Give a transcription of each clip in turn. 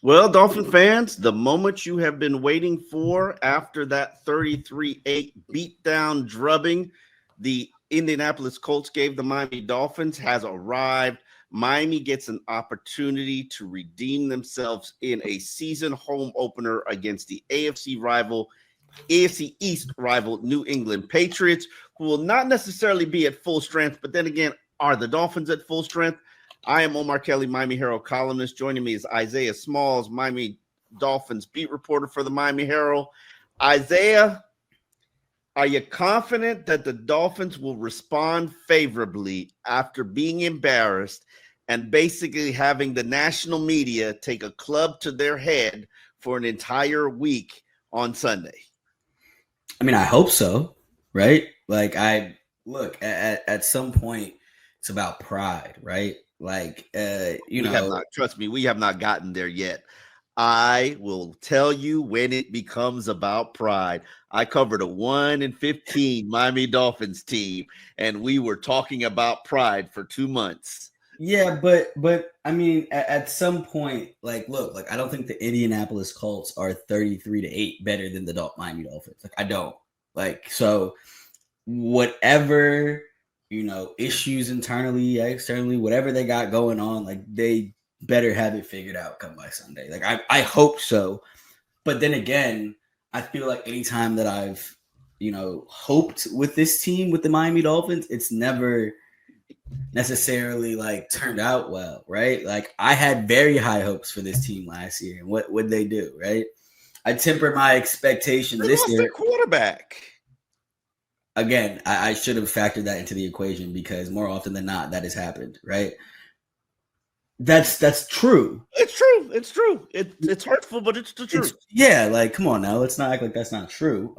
Well, Dolphin fans, the moment you have been waiting for after that 33-8 beatdown drubbing the Indianapolis Colts gave the Miami Dolphins has arrived. Miami gets an opportunity to redeem themselves in a season home opener against the AFC East rival New England Patriots, who will not necessarily be at full strength, but then again, are the Dolphins at full strength? I am Omar Kelly, Miami Herald columnist. Joining me is Isaiah Smalls, Miami Dolphins beat reporter for the Miami Herald. Isaiah, are you confident that the Dolphins will respond favorably after being embarrassed and basically having the national media take a club to their head for an entire week on Sunday? I mean, I hope so, right? Like, at some point, it's about pride, right? Like, Trust me, we have not gotten there yet. I will tell you when it becomes about pride. I covered a 1-15 Miami Dolphins team, and we were talking about pride for 2 months. Yeah, but I mean, at some point, like, look, like, I don't think the Indianapolis Colts are 33-8 better than the Miami Dolphins. Like, I don't. Like, so whatever, issues internally, externally, whatever they got going on, like, they better have it figured out come by Sunday. Like, I hope so. But then again, I feel like anytime that I've, hoped with this team, with the Miami Dolphins, it's never necessarily like turned out well, right? Like, I had very high hopes for this team last year, and what would they do, right? I tempered my expectations this year. Their quarterback. Again, I should have factored that into the equation because more often than not, that has happened, right? That's true. It's true. It's true. It's hurtful, but it's the truth. Like, come on now. Let's not act like that's not true.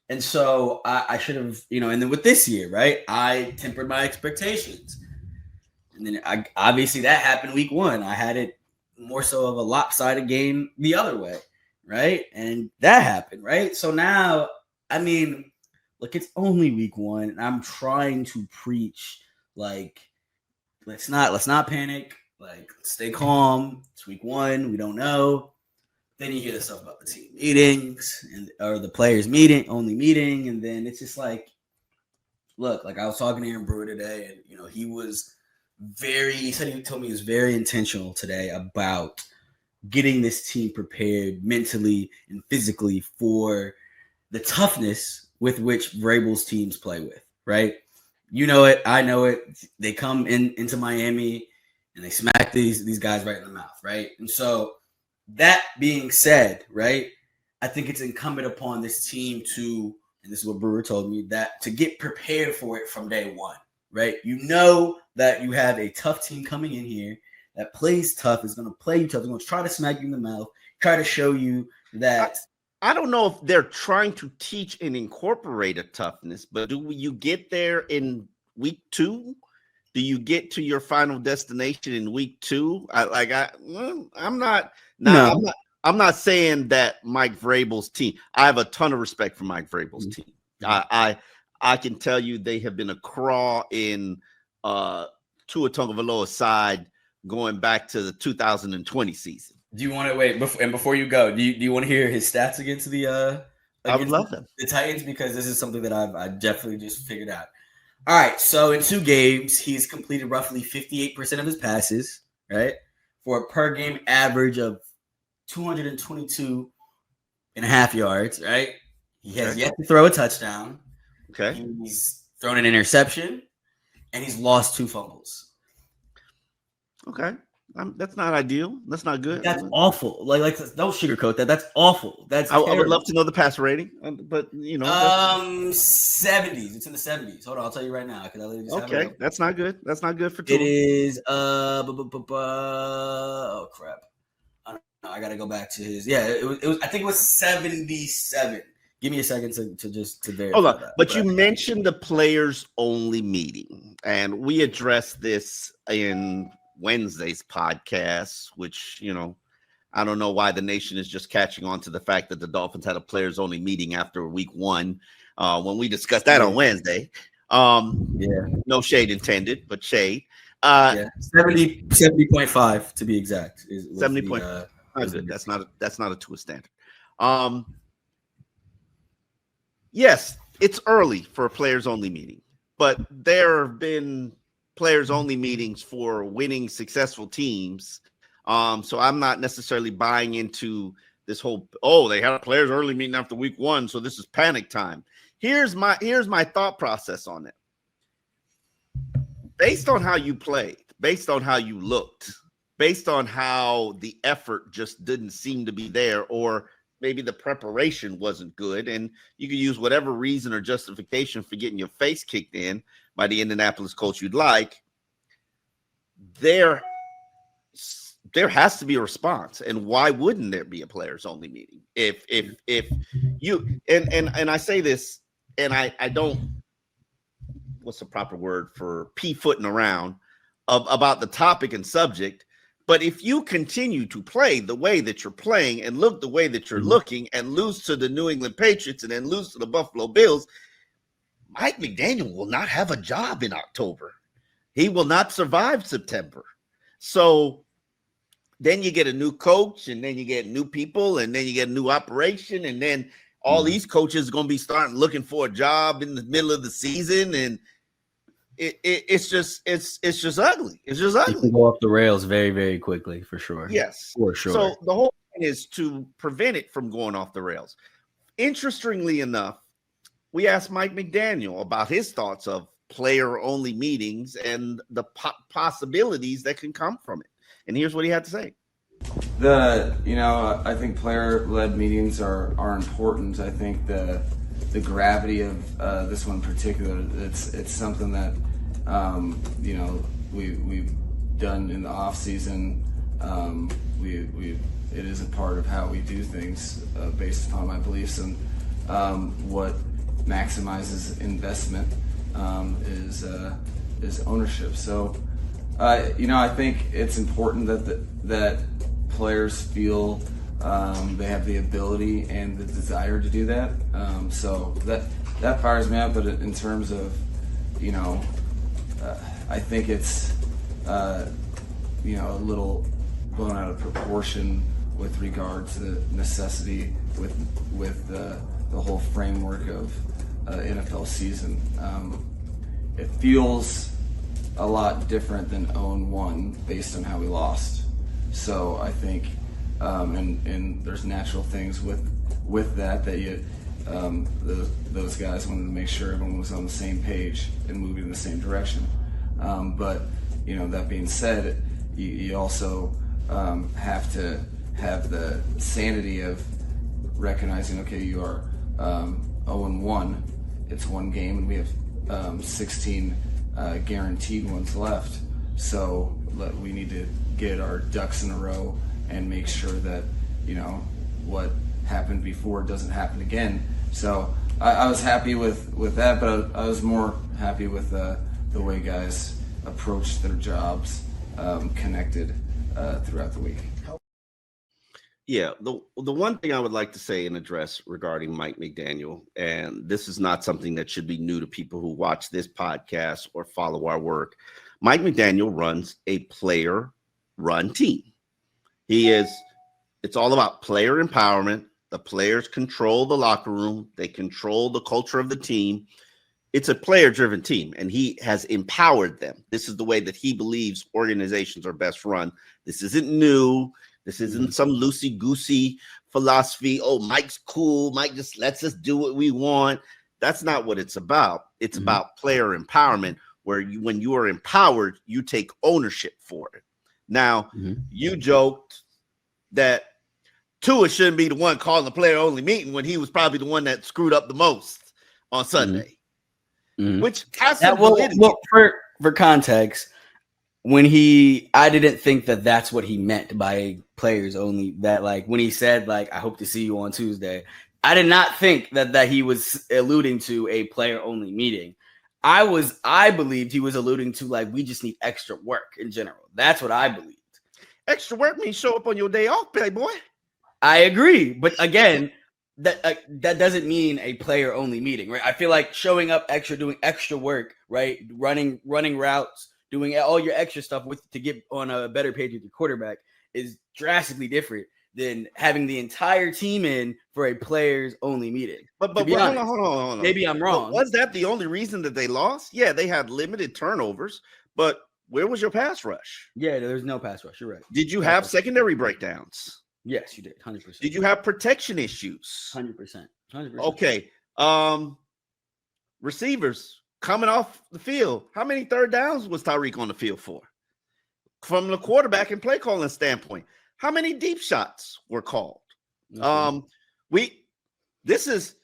And so I should have, and then with this year, right, I tempered my expectations. And then obviously that happened week 1. I had it more so of a lopsided game the other way, right? And that happened, right? So now, I mean, look, it's only week 1, and I'm trying to preach, like, let's not panic. Like, stay calm. It's week 1. We don't know. Then you hear the stuff about the team meetings or the players only meeting. And then it's just like, look, like, I was talking to Aaron Brewer today, and, he told me he was very intentional today about getting this team prepared mentally and physically for the toughness with which Vrabel's teams play with, right? You know it. I know it. They come into Miami and they smack these guys right in the mouth, right? And so that being said, right, I think it's incumbent upon this team to, and this is what Brewer told me, that to get prepared for it from day one, right? You know that you have a tough team coming in here that plays tough, is going to play you tough, is going to try to smack you in the mouth, try to show you that. I don't know if they're trying to teach and incorporate a toughness, but do you get there in week 2? Do you get to your final destination in week 2? I'm not saying that Mike Vrabel's team. I have a ton of respect for Mike Vrabel's team. I can tell you they have been a crawl in Tua Tagovailoa's side going back to the 2020 season. Do you want to wait? Before you go, do you want to hear his stats against the? I would love them. The Titans, because this is something that I definitely just figured out. All right, so in 2 games, he's completed roughly 58% of his passes, right, for a per game average of 222.5 yards, right? He has yet to throw a touchdown. Okay. He's thrown an interception, and he's lost 2 fumbles. Okay. That's not ideal. That's not good. That's awful. Like don't sugarcoat that. That's awful. I would love to know the passer rating, but 70s. It's in the 70s. Hold on, I'll tell you right now. Okay, that's not good. That's not good for Tua. It is. Oh crap! I gotta go back to his. Yeah, it was. I think it was 77. Give me a second to verify. Hold on, but you mentioned the players only meeting, and we addressed this in Wednesday's podcast, which, I don't know why the nation is just catching on to the fact that the Dolphins had a players only meeting after week 1 when we discussed that on Wednesday. No shade intended, but shade. 70.5 to be exact. 70 point. not good. That's not a Tua standard. Yes, it's early for a players only meeting, but there have been players only meetings for winning successful teams. So I'm not necessarily buying into this whole, they had a players early meeting after week 1, so this is panic time. Here's my thought process on it. Based on how you played, based on how you looked, based on how the effort just didn't seem to be there, or maybe the preparation wasn't good, and you can use whatever reason or justification for getting your face kicked in by the Indianapolis coach you'd like, there has to be a response. And why wouldn't there be a players only meeting? If you and I say this, and I don't, what's the proper word for p-footing around about the topic and subject, but if you continue to play the way that you're playing and look the way that you're looking and lose to the New England Patriots and then lose to the Buffalo Bills, Mike McDaniel will not have a job in October. He will not survive September. So then you get a new coach, and then you get new people, and then you get a new operation, and then all these coaches are going to be starting looking for a job in the middle of the season, and it's just ugly. It's just ugly. You can go off the rails very, very quickly, for sure. Yes, for sure. So the whole thing is to prevent it from going off the rails. Interestingly enough, we asked Mike McDaniel about his thoughts of player-only meetings and the possibilities that can come from it. And here's what he had to say. I think player-led meetings are important. I think the gravity of this one in particular, it's something that we've done in the off season. It is a part of how we do things based upon my beliefs, and what maximizes investment is ownership. So I think it's important that players feel they have the ability and the desire to do that. So that fires me up. But in terms of, I think it's a little blown out of proportion with regard to the necessity with the whole framework of NFL season. It feels a lot different than 0-1 based on how we lost. So I think, and there's natural things with that you, those guys wanted to make sure everyone was on the same page and moving in the same direction. But that being said, you also have to have the sanity of recognizing, okay, you are 0-1. It's one game, and we have 16 guaranteed ones left. So we need to get our ducks in a row and make sure that what happened before doesn't happen again. So I was happy with that, but I was more happy with the way guys approached their jobs, connected throughout the week. Yeah, the one thing I would like to say and address regarding Mike McDaniel, and this is not something that should be new to people who watch this podcast or follow our work. Mike McDaniel runs a player-run team. It's all about player empowerment. The players control the locker room. They control the culture of the team. It's a player-driven team, and he has empowered them. This is the way that he believes organizations are best run. This isn't new. This isn't some loosey-goosey philosophy. Oh, Mike's cool. Mike just lets us do what we want. That's not what it's about. It's about player empowerment, where when you are empowered, you take ownership for it. Now, you joked that Tua shouldn't be the one calling the player-only meeting when he was probably the one that screwed up the most on Sunday, which has some validity. Well, for context, I didn't think that that's what he meant by players only. That when he said I hope to see you on Tuesday, I did not think that he was alluding to a player only meeting. I believed he was alluding to we just need extra work in general. That's what I believed. Extra work means show up on your day off, playboy. I agree, but again, that doesn't mean a player only meeting, right? I feel like showing up extra, doing extra work, right? Running routes, doing all your extra stuff to get on a better page with your quarterback is drastically different than having the entire team in for a players only meeting. But To be hold honest, on. maybe I'm wrong. Was that the only reason that they lost? Yeah, they had limited turnovers, but where was your pass rush? Yeah, there's no pass rush. You're right. Did you have secondary breakdowns? Yes, you did. 100%. Did you have protection issues? 100%. 100%. Okay. Receivers coming off the field. How many third downs was Tyreek on the field for? From the quarterback and play calling standpoint, how many deep shots were called? This is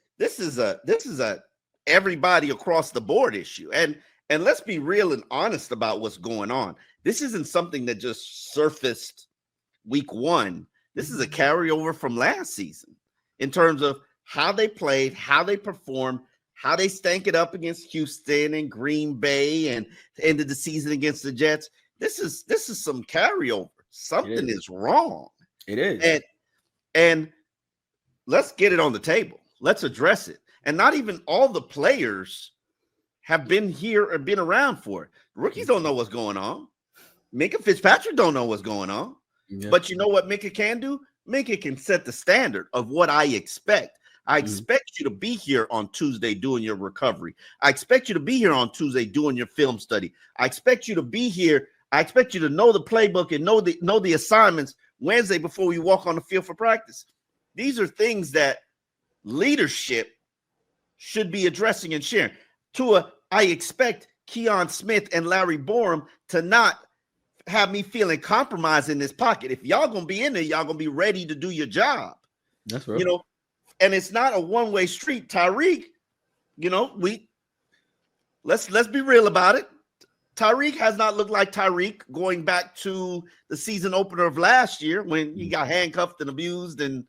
a everybody across the board issue. And let's be real and honest about what's going on. This isn't something that just surfaced week 1. This is a carryover from last season in terms of how they played, how they performed, how they stank it up against Houston and Green Bay and ended the season against the Jets. This is some carryover. Something is wrong. It is. And let's get it on the table. Let's address it. And not even all the players have been here or been around for it. Rookies don't know what's going on. Minka Fitzpatrick don't know what's going on. Yeah. But you know what Minka can do? Minka can set the standard of what I expect. I expect you to be here on Tuesday doing your recovery. I expect you to be here on Tuesday doing your film study. I expect you to be here. I expect you to know the playbook and know the assignments Wednesday before we walk on the field for practice. These are things that leadership should be addressing and sharing. I expect Keon Smith and Larry Borum to not have me feeling compromised in this pocket. If y'all gonna be in there, y'all gonna be ready to do your job. That's right. You know, and it's not a one-way street. Tyreek, let's be real about it. Tyreek has not looked like Tyreek going back to the season opener of last year when he got handcuffed and abused and,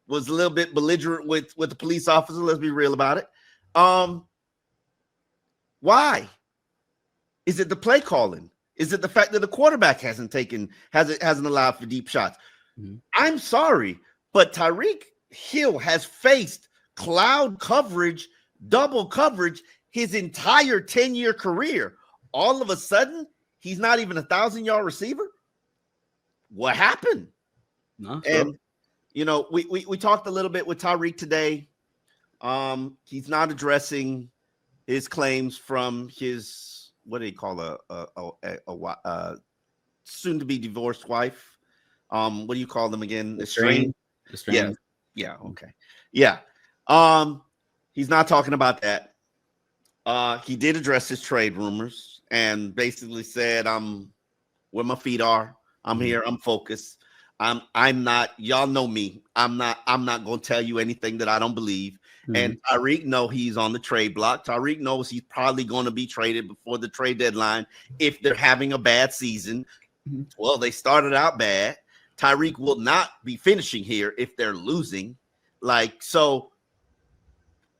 was a little bit belligerent with the police officer. Let's be real about it. Why? Is it the play calling? Is it the fact that the quarterback hasn't allowed for deep shots? Mm-hmm. I'm sorry, but Tyreek Hill has faced cloud coverage, double coverage his entire 10-year career. All of a sudden, he's not even a 1,000-yard receiver. What happened? No, and we talked a little bit with Tyreek today. He's not addressing his claims from his, what do you call a soon-to-be divorced wife? What do you call them again? Estranged? Yeah. Okay. Yeah. He's not talking about that. He did address his trade rumors and basically said, I'm where my feet are. I'm here. I'm focused. I'm not, y'all know me. I'm not going to tell you anything that I don't believe. Mm-hmm. And Tyreek knows he's on the trade block. Tyreek knows he's probably going to be traded before the trade deadline if they're having a bad season. Mm-hmm. Well, they started out bad. Tyreek will not be finishing here if they're losing. But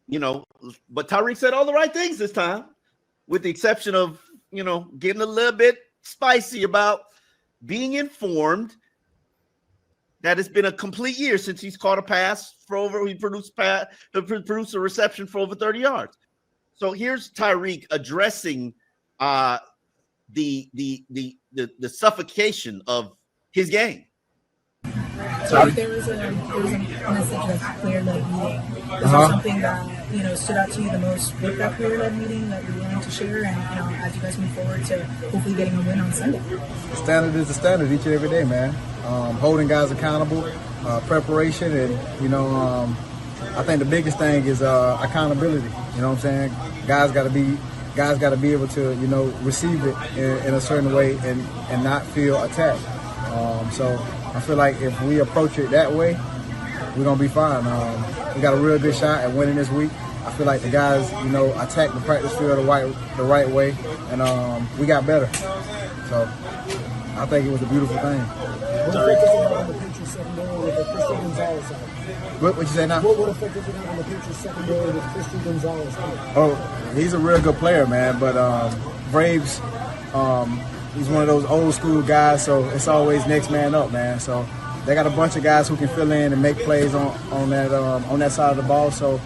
Tyreek said all the right things this time, with the exception of, getting a little bit spicy about being informed that it's been a complete year since he's caught a pass he produced a reception for over 30 yards. So here's Tyreek addressing the suffocation of his game. So if there was a message of player-led meeting, is there something that stood out to you the most with that player-led meeting that you're willing to share, and as you guys move forward to hopefully getting a win on Sunday? The standard is the standard each and every day, man. Holding guys accountable, preparation, and I think the biggest thing is accountability. You know what I'm saying? Guys got to be able to receive it in a certain way and not feel attacked. So I feel like if we approach it that way, we're gonna be fine. We got a real good shot at winning this week. I feel like the guys, attacked the practice field the right way, and we got better. So I think it was a beautiful thing. What effect does it have on the Patriots secondary with Christian Gonzalez out? What you say now? What effect does it have on the Patriots secondary with Christian Gonzalez out? Oh, he's a real good player, man. But Braves, he's one of those old school guys, so it's always next man up, man. So they got a bunch of guys who can fill in and make plays on that side of the ball. So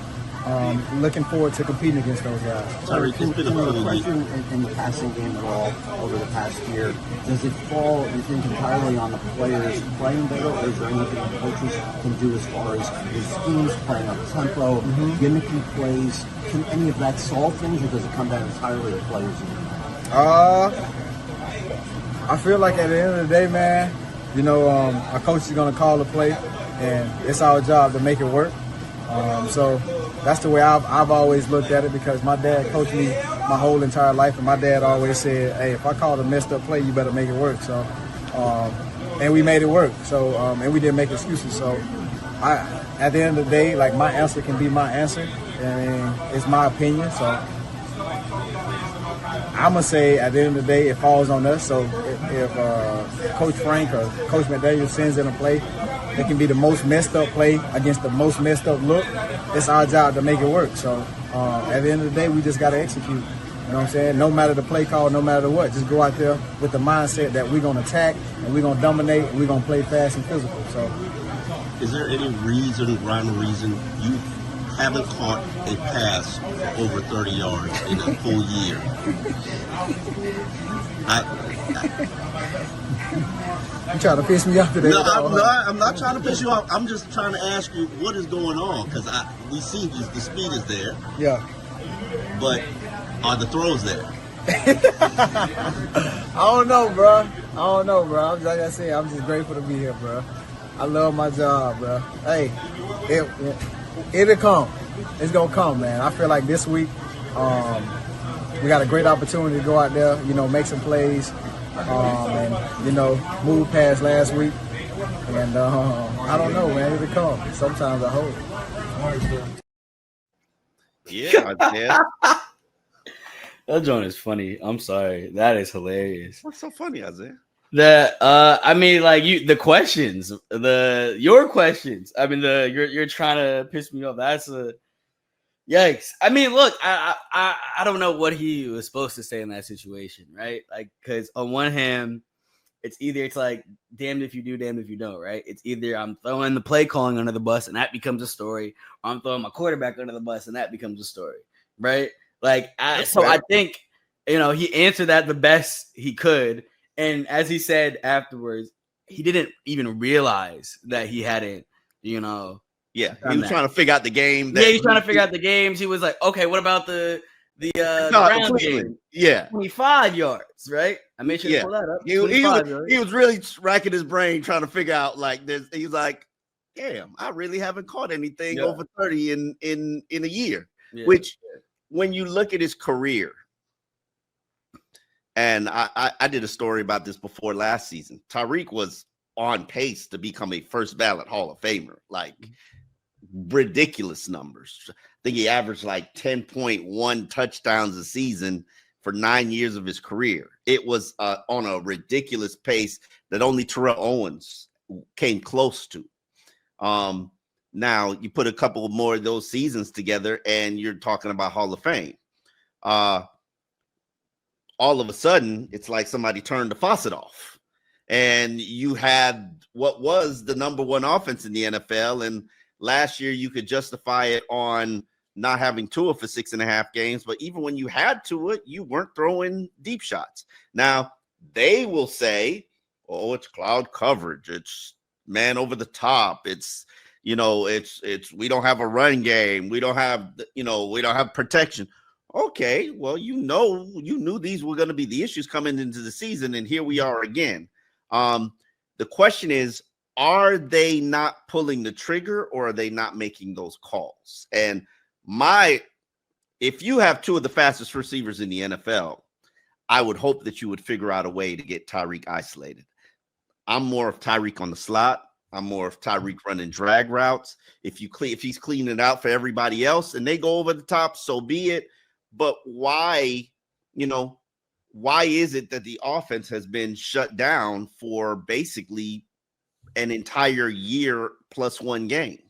looking forward to competing against those guys. Tyreek, it's been a question in the passing game at all over the past year. Does it fall, you think, entirely on the players playing better, or is there anything the coaches can do as far as their schemes, playing up tempo, gimmicky plays? Can any of that solve things, or does it come down entirely to players? I feel like at the end of the day, man, our coach is going to call the play, and it's our job to make it work. So that's the way I've always looked at it, because my dad coached me my whole entire life, and my dad always said, hey, if I call a messed up play, you better make it work. So, and we made it work. So, and we didn't make excuses. So, at the end of the day, like, my answer can be my answer, and it's my opinion. So, I'm going to say at the end of the day, it falls on us. So if Coach Frank or Coach McDaniel sends in a play, it can be the most messed up play against the most messed up look. It's our job to make it work. So at the end of the day, we just got to execute. You know what I'm saying? No matter the play call, no matter what, just go out there with the mindset that we're going to attack and we're going to dominate and we're going to play fast and physical. So, is there any rhyme or reason you haven't caught a pass for over 30 yards in a full year? You trying to piss me off today? No, I'm not trying to piss you off. I'm just trying to ask you what is going on, because we see the speed is there. Yeah. But are the throws there? I don't know, bro. Like I said, I'm just grateful to be here, bro. I love my job, bro. Hey, it'll come. It's gonna come, man. I feel like this week, we got a great opportunity to go out there, make some plays, and move past last week. And I don't know, man. It'll come. Sometimes I hope. Yeah, That joint is funny. I'm sorry. That is hilarious. What's so funny, Isaiah? The questions, your questions. I mean, you're trying to piss me off. That's a yikes. I mean, look, I don't know what he was supposed to say in that situation, right? Like, because on one hand, it's like damned if you do, damned if you don't, right? It's either I'm throwing the play calling under the bus and that becomes a story, or I'm throwing my quarterback under the bus and that becomes a story, right? Like, I think he answered that the best he could. And as he said afterwards, he didn't even realize that he hadn't, Yeah, he was trying to figure out the game. He's trying to figure out the games. He was like, okay, what about the round game? Yeah, 25 yards, right? I made sure to pull that up. He was really racking his brain trying to figure out like this. He's like, damn, I really haven't caught anything over 30 in a year. Yeah. Which, when you look at his career. And I did a story about this before last season. Tyreek was on pace to become a first ballot Hall of Famer, like ridiculous numbers. I think he averaged like 10.1 touchdowns a season for 9 years of his career. It was on a ridiculous pace that only Terrell Owens came close to. Now you put a couple more of those seasons together and you're talking about Hall of Fame. All of a sudden, it's like somebody turned the faucet off. And you had what was the number one offense in the NFL. And last year, you could justify it on not having Tua for 6.5 games. But even when you had Tua, you weren't throwing deep shots. Now, they will say, oh, it's cloud coverage. It's man over the top. It's, it's we don't have a run game. We don't have, we don't have protection. Okay, well, you knew these were going to be the issues coming into the season, and here we are again. The question is, are they not pulling the trigger, or are they not making those calls? And if you have two of the fastest receivers in the NFL, I would hope that you would figure out a way to get Tyreek isolated. I'm more of Tyreek on the slot. I'm more of Tyreek running drag routes. If he's cleaning it out for everybody else and they go over the top, so be it. But why is it that the offense has been shut down for basically an entire year plus one game?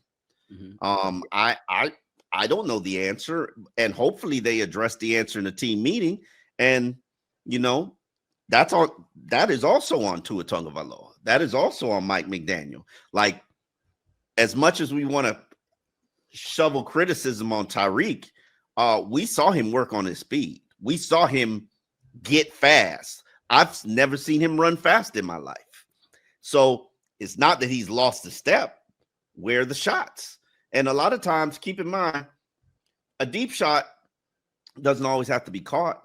Mm-hmm. I don't know the answer, and hopefully they address the answer in a team meeting. And that is also on Tua Tagovailoa. That is also on Mike McDaniel. Like, as much as we want to shovel criticism on Tyreek, we saw him work on his speed. We saw him get fast. I've never seen him run fast in my life. So it's not that he's lost a step. Where are the shots? And a lot of times, keep in mind, a deep shot doesn't always have to be caught,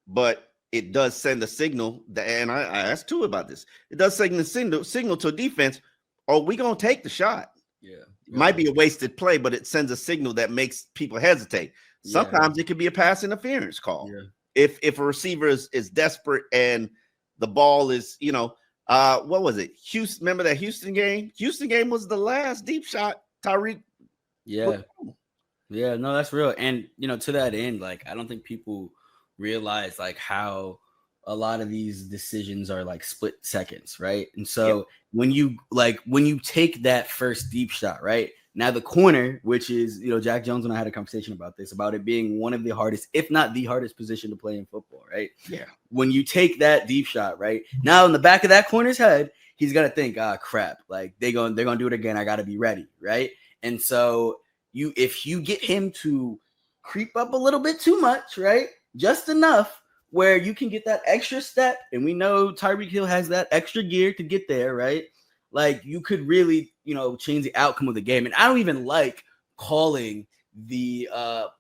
but it does send a signal that, and I asked too about this. It does send a signal to a defense, are we going to take the shot? Yeah. It might be a wasted play, but it sends a signal that makes people hesitate. Sometimes it could be a pass interference call. Yeah. If a receiver is desperate and the ball is, what was it? Houston, remember that Houston game? Houston game was the last deep shot Tyreek. Yeah. Yeah, no, that's real. And, to that end, like, I don't think people realize, like, how a lot of these decisions are, like, split seconds, right? And so when you take that first deep shot, right? Now the corner, which is, Jack Jones and I had a conversation about this, about it being one of the hardest, if not the hardest position to play in football, right? Yeah. When you take that deep shot, right? Now in the back of that corner's head, he's got to think, crap, like they're going to do it again. I got to be ready, right? And so if you get him to creep up a little bit too much, right? Just enough where you can get that extra step, and we know Tyreek Hill has that extra gear to get there, right? Like, you could really, change the outcome of the game. And I don't even like calling the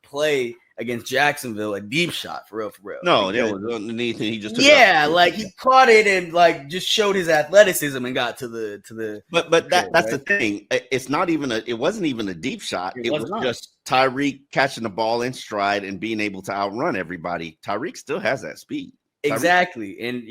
play against Jacksonville a deep shot, for real. No, there was underneath, and he just took it yeah, up. like he caught it and like just showed his athleticism and got to the. But that's right? The thing. It's not even it wasn't even a deep shot. It was just Tyreek catching the ball in stride and being able to outrun everybody. Tyreek still has that speed. Exactly. And,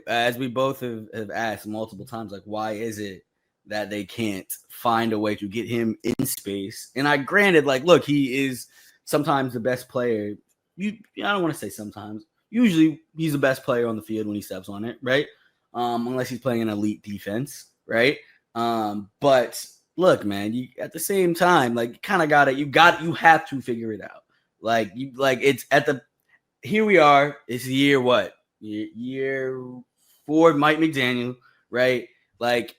as we both have asked multiple times, like, why is it that they can't find a way to get him in space? And I granted, like, look, he is sometimes the best player. I don't want to say sometimes. Usually he's the best player on the field when he steps on it, right? Unless he's playing an elite defense, right? But look, man, you at the same time, like, you kind of got it. You have to figure it out. Here we are. It's year what? Year 4, Mike McDaniel, right? Like,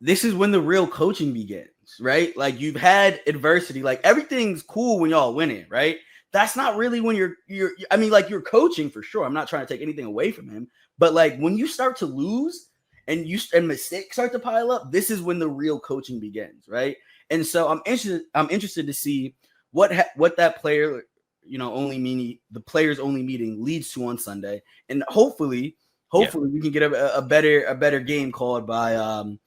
this is when the real coaching begins, right? Like, you've had adversity. Like, everything's cool when y'all winning, right? That's not really when you're coaching for sure. I'm not trying to take anything away from him, but like, when you start to lose and mistakes start to pile up, this is when the real coaching begins, right? And so I'm interested to see what that player, the players only meeting leads to on Sunday, and hopefully we can get a better game called by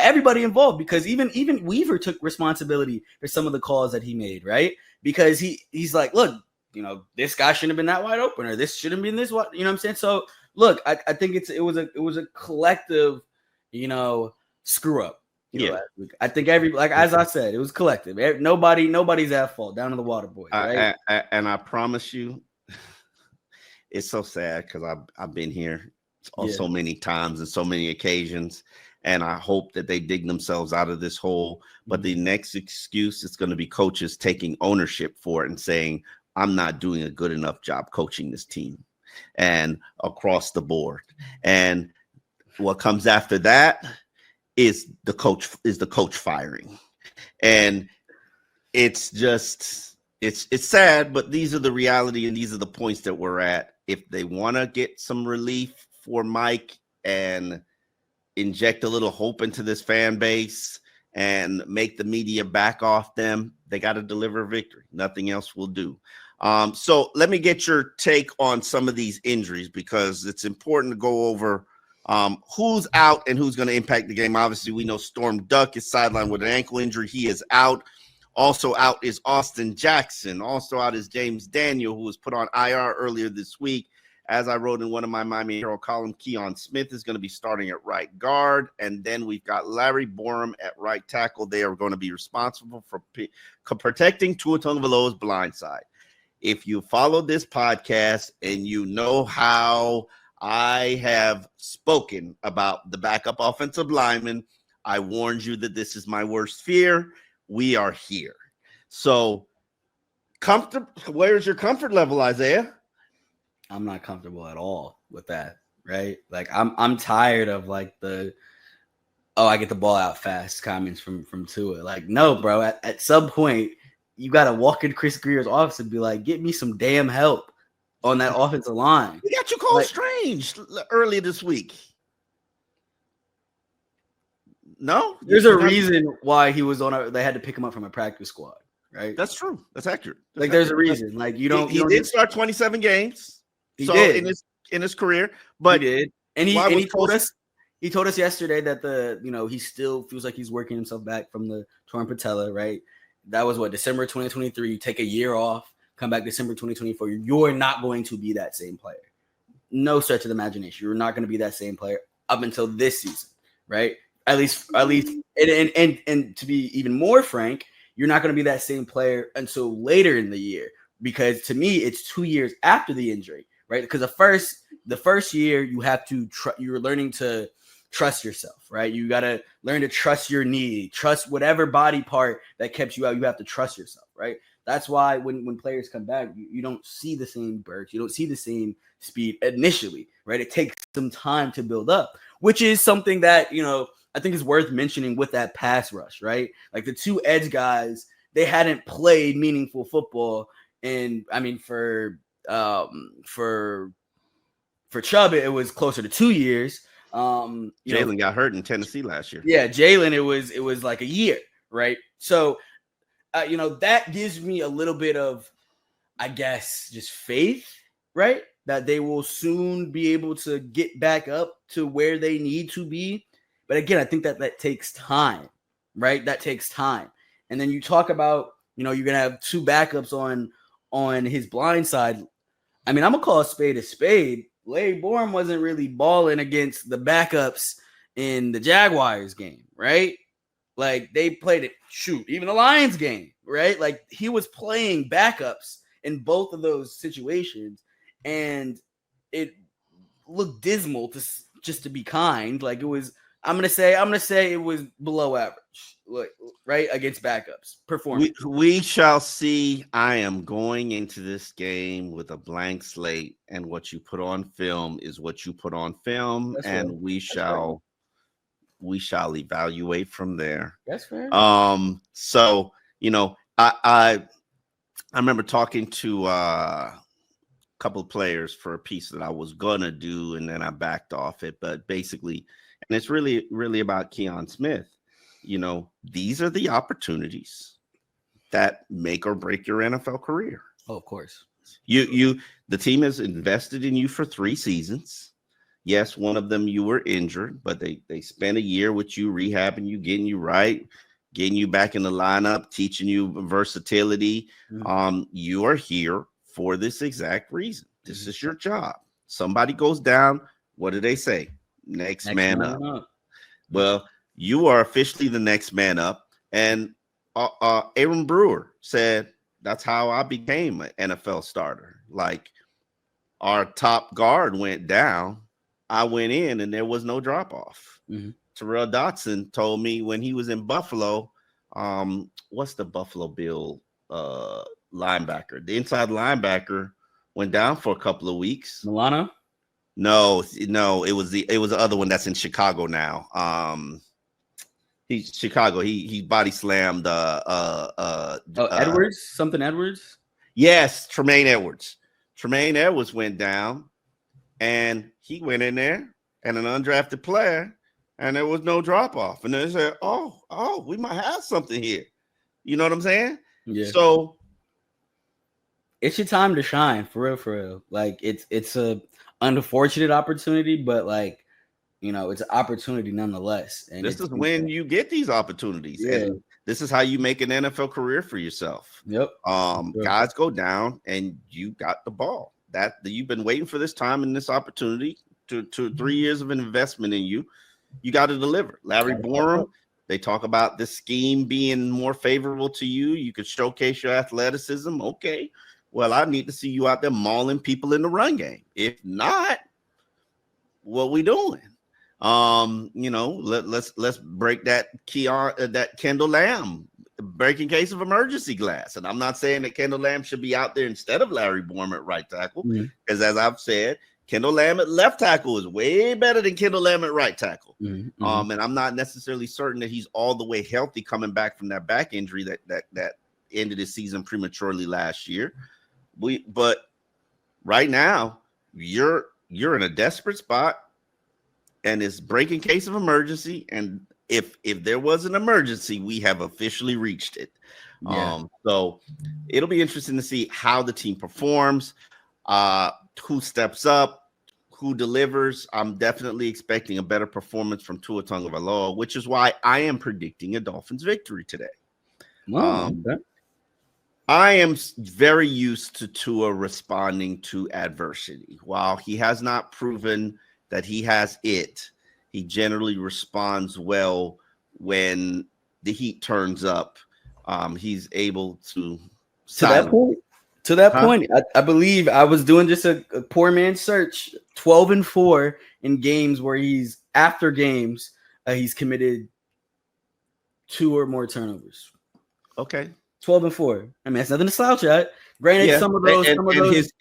everybody involved, because even Weaver took responsibility for some of the calls that he made, right? Because he's like, look, this guy shouldn't have been that wide open, or this shouldn't have been this wide, you know what I'm saying? So look, I think it was a collective, screw up. I think as I said, it was collective. Nobody's at fault. Down to the water boys, right? And I promise you, it's so sad because I've been here so many times and so many occasions, and I hope that they dig themselves out of this hole. But the next excuse is going to be coaches taking ownership for it and saying, I'm not doing a good enough job coaching this team, and across the board. And what comes after that is the coach firing. And it's just, it's sad, but these are the reality, and these are the points that we're at. If they want to get some relief for Mike and inject a little hope into this fan base and make the media back off them, they got to deliver a victory. Nothing else will do. So let me get your take on some of these injuries, because it's important to go over who's out and who's going to impact the game. Obviously, we know Storm Duck is sidelined with an ankle injury. He is out. Also out is Austin Jackson. Also out is James Daniel, who was put on IR earlier this week. As I wrote in one of my Miami Herald columns, Keon Smith is going to be starting at right guard. And then we've got Larry Borum at right tackle. They are going to be responsible for protecting Tua Tagovailoa's blind side. If you follow this podcast and you know how I have spoken about the backup offensive lineman, I warned you that this is my worst fear. We are here. So, where's your comfort level, Isaiah? I'm not comfortable at all with that, right? Like, I'm tired of like I get the ball out fast comments from Tua. Like, no, bro. At some point, you got to walk in Chris Greer's office and be like, get me some damn help on that offensive line. We got you called Like, strange earlier this week. No, there's a reason why he was they had to pick him up from a practice squad, right? That's true. That's accurate. Like, there's a reason. Like, you don't. He you don't did just, start 27 games. He so did in his career, but he did, and he told Coach- us. He told us yesterday that he still feels like he's working himself back from the torn patella, right? That was December 2023. You take a year off, come back December 2024. You're not going to be that same player. No stretch of the imagination. You're not going to be that same player up until this season, right? At least, and to be even more frank, you're not going to be that same player until later in the year, because to me, it's 2 years after the injury, right? Because the first year you have to you're learning to trust yourself, right? You got to learn to trust your knee, trust whatever body part that kept you out. You have to trust yourself, right? That's why when players come back, you don't see the same bursts. You don't see the same speed initially, right? It takes some time to build up, which is something that, I think is worth mentioning with that pass rush, right? Like the two edge guys, they hadn't played meaningful football. And I mean, for Chubb, it was closer to 2 years. Jalen got hurt in Tennessee last year. Yeah, Jalen, it was like a year, right? So, that gives me a little bit of, I guess, just faith, right? That they will soon be able to get back up to where they need to be. But again, I think that takes time, right? That takes time. And then you talk about, you're going to have two backups on his blind side. I mean, I'm going to call a spade a spade. Larry Bourne wasn't really balling against the backups in the Jaguars game, right? Like, they played it, even the Lions game, right? Like, he was playing backups in both of those situations, and it looked dismal, to be kind. Like, it was, I'm gonna say it was below average, right, against backups performance. We shall see. I am going into this game with a blank slate, and what you put on film is what you put on film. That's and right. we shall evaluate from there. That's fair. So I remember talking to a couple of players for a piece that I was gonna do, and then I backed off it. But basically, and it's really, really about Keon Smith. These are the opportunities that make or break your NFL career. Oh, of course. The team has invested in you for 3 seasons. Yes, one of them you were injured, but they spent a year with you, rehabbing you, getting you right, getting you back in the lineup, teaching you versatility. Mm-hmm. You are here for this exact reason. This is your job. Somebody goes down. What do they say? Next man up. Well, you are officially the next man up. And Aaron Brewer said, that's how I became an NFL starter. Like, our top guard went down. I went in and there was no drop off. Mm-hmm. Terrell Dotson told me when he was in Buffalo, what's the Buffalo Bill linebacker? The inside linebacker went down for a couple of weeks. Milano? No, it was the other one that's in Chicago now. He's Chicago. He body slammed Edwards, something Edwards. Yes, Tremaine Edwards. Tremaine Edwards went down, and he went in there and an undrafted player, and there was no drop off. And they said, "Oh, we might have something here." You know what I'm saying? Yeah. So it's your time to shine, for real. Like, it's a unfortunate opportunity, but it's an opportunity nonetheless. And this is when you get these opportunities. Yeah. And this is how you make an NFL career for yourself. Yep. Guys go down and you got the ball. That you've been waiting for this time and this opportunity to 3 years of investment in you. You got to deliver. Larry Borum, they talk about this scheme being more favorable to you. You could showcase your athleticism. Okay. Well, I need to see you out there mauling people in the run game. If not, what we doing? Let's break that Kendall Lamb breaking case of emergency glass. And I'm not saying that Kendall Lamb should be out there instead of Larry Bourne at right tackle, because as I've said, Kendall Lamb at left tackle is way better than Kendall Lamb at right tackle. Mm-hmm. And I'm not necessarily certain that he's all the way healthy coming back from that back injury that ended his season prematurely last year. But right now, you're in a desperate spot, and it's breaking case of emergency. And if there was an emergency, we have officially reached it. Yeah. So it'll be interesting to see how the team performs, who steps up, who delivers. I'm definitely expecting a better performance from Tua Tagovailoa, which is why I am predicting a Dolphins victory today. Okay. I am very used to Tua responding to adversity. While he has not proven that he has it, he generally responds well when the heat turns up. He's able to To that point, I believe I was doing just a poor man's search. 12-4 in games where he's committed 2 or more turnovers. Okay. 12-4. I mean, that's nothing to slouch at. Granted, some of those,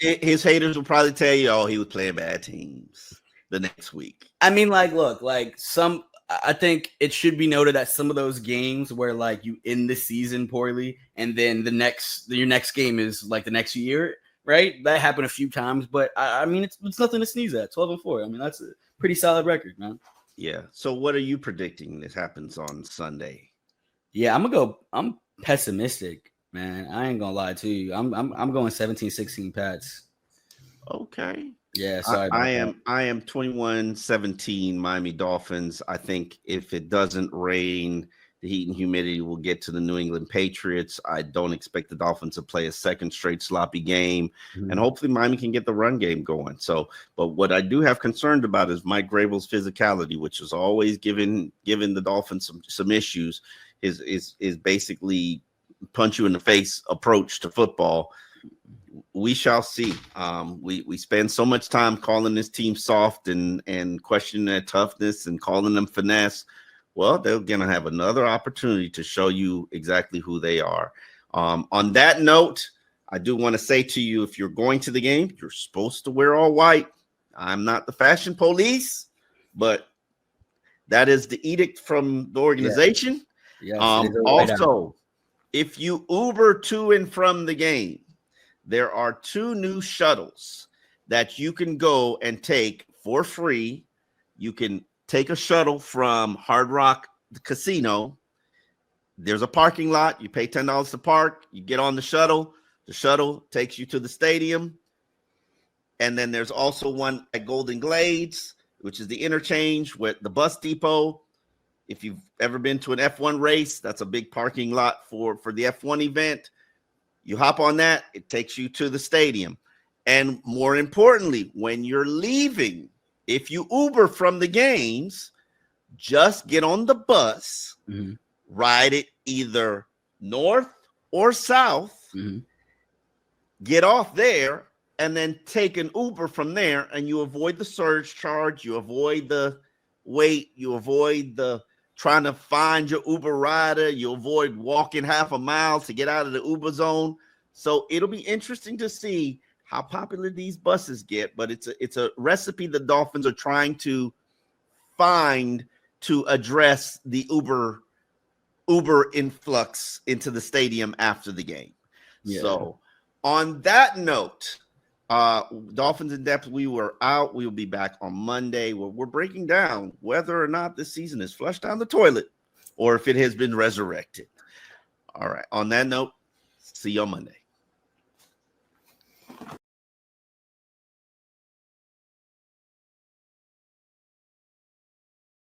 his haters will probably tell you, "Oh, he was playing bad teams the next week." I mean, I think it should be noted that some of those games where like you end the season poorly, and then your next game is like the next year, right? That happened a few times, but I mean, it's nothing to sneeze at. 12-4. I mean, that's a pretty solid record, man. Yeah. So, what are you predicting this happens on Sunday? Yeah, I'm pessimistic, man. I ain't gonna lie to you. I'm going 17-16 Pats. Okay. Yeah, sorry. I am 21-17 Miami Dolphins. I think if it doesn't rain, the heat and humidity will get to the New England Patriots. I don't expect the Dolphins to play a second straight sloppy game, and hopefully Miami can get the run game going. So, but what I do have concerned about is Mike Vrabel's physicality, which is always giving the Dolphins some issues. Is basically punch you in the face approach to football. We shall see. We spend so much time calling this team soft and questioning their toughness and calling them finesse. Well, they're going to have another opportunity to show you exactly who they are. On that note, I do want to say to you, if you're going to the game, you're supposed to wear all white. I'm not the fashion police, but that is the edict from the organization. Yeah. Yes, also, if you Uber to and from the game, there are 2 new shuttles that you can go and take for free. You can take a shuttle from Hard Rock Casino. There's a parking lot. You pay $10 to park. You get on the shuttle. The shuttle takes you to the stadium. And then there's also one at Golden Glades, which is the interchange with the bus depot. If you've ever been to an F1 race, that's a big parking lot for the F1 event. You hop on that, it takes you to the stadium. And more importantly, when you're leaving, if you Uber from the games, just get on the bus, ride it either north or south, get off there, and then take an Uber from there, and you avoid the surge charge, you avoid the wait, you avoid the trying to find your Uber rider, you avoid walking half a mile to get out of the Uber zone. So it'll be interesting to see how popular these buses get, but it's a recipe the Dolphins are trying to find to address the Uber influx into the stadium after the game. Yeah. So on that note, Dolphins in Depth, we were out. We will be back on Monday where we're breaking down whether or not this season is flushed down the toilet or if it has been resurrected. All right. On that note, see you on Monday.